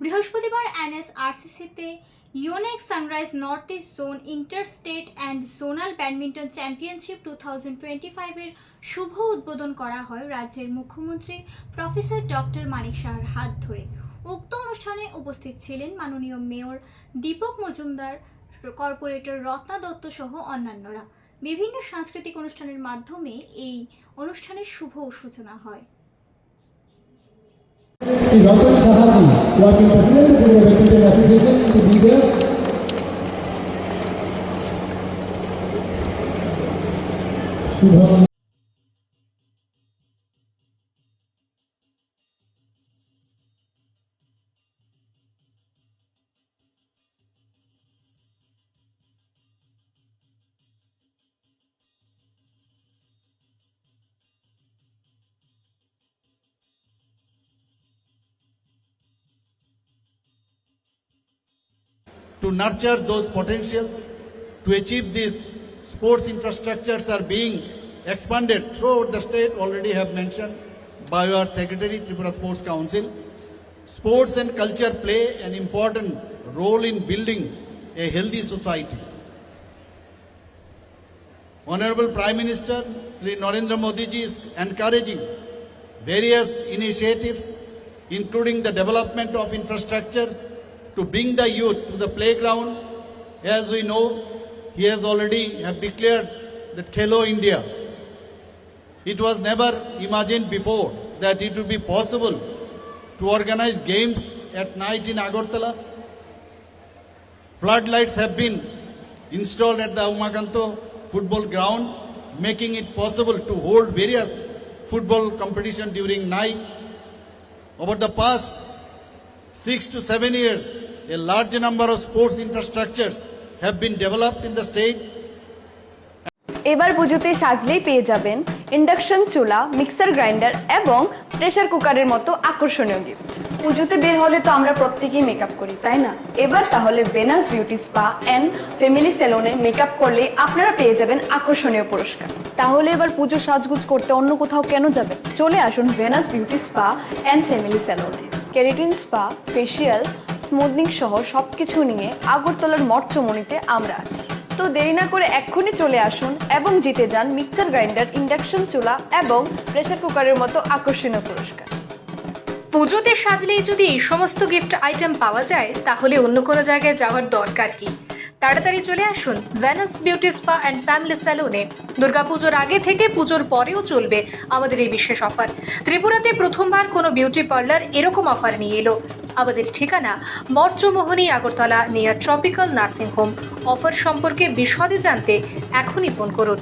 বৃহস্পতিবার এনএসআরসিসিতে Yonex Sunrise north east zone inter state and zonal badminton championship 2025-এর শুভ উদ্বোধন করা হয় রাজ্যের মুখ্যমন্ত্রী প্রফেসর ডক্টর মানিক সাহার হাত ধরে। উক্ত অনুষ্ঠানে উপস্থিত ছিলেন মাননীয় মেয়র দীপক মজুমদার, কর্পোরেটর রত্না দত্ত সহ অন্যান্যরা। বিভিন্ন সাংস্কৃতিক অনুষ্ঠানের মাধ্যমে এই অনুষ্ঠানের শুভ সূচনা হয়। Dr. Sahaji, working president of the Badminton Association, to be there. Shubham. To nurture those potentials, to achieve this, sports infrastructures are being expanded throughout the state, already have mentioned by our Secretary, Tripura Sports Council. Sports and culture play an important role in building a healthy society. Honorable Prime Minister Sri Narendra Modi ji is encouraging various initiatives, including the development of infrastructures to bring the youth to the playground. As we know, he has already have declared that Khelo India. It was never imagined before that it would be possible to organize games at night in Agartala. Floodlights have been installed at the Umakanto football ground, making it possible to hold various football competition during night. Over the past 6 to 7 years, a large number of sports infrastructures have been developed in the state. এবার পুজোতে সাজলেই পেয়ে যাবেন induction চুলা, mixer grinder এবং pressure কুকারের মতো আকর্ষণীয় gift. পুজোতে বের হলে তো আমরা প্রত্যেকেই মেকআপ করি, তাই না? এবার তাহলে Venus beauty spa and family সেলুনে মেকআপ করলে আপনারা পেয়ে যাবেন আকর্ষণীয় পুরস্কার। তাহলে এবার পুজো সাজগুজ করতে অন্য কোথাও কেন যাবেন? চলে আসুন Venus beauty spa and family সেলুনে। কেরাটিন স্পা, ফেসিয়াল, স্মুথনিং সহ সবকিছু নিয়ে আগরতলার মঠচমনিতে আমরা আছি। তো দেরি না করে এক্ষুনি চলে আসুন এবং জিতে যান মিক্সার গ্রাইন্ডার, ইন্ডাকশন চুলা এবং প্রেসার কুকারের মতো আকর্ষণীয় পুরস্কার। পুজোতে সাজলেই যদি এই সমস্ত গিফট আইটেম পাওয়া যায়, তাহলে অন্য কোনো জায়গায় যাওয়ার দরকার কি? তাড়াতাড়ি চলে আসুন Venus beauty spa and family সেলুনে। দুর্গাপুজোর আগে থেকে পুজোর পরেও চলবে আমাদের এই বিশেষ অফার। ত্রিপুরাতে প্রথমবার কোনো বিউটি পার্লার এরকম অফার নিয়ে এলো। আমাদের ঠিকানা Mathchowmuhani, Agartala, near Tropical Nursing Home. Offer সম্পর্কে বিশদে জানতে এখনই ফোন করুন।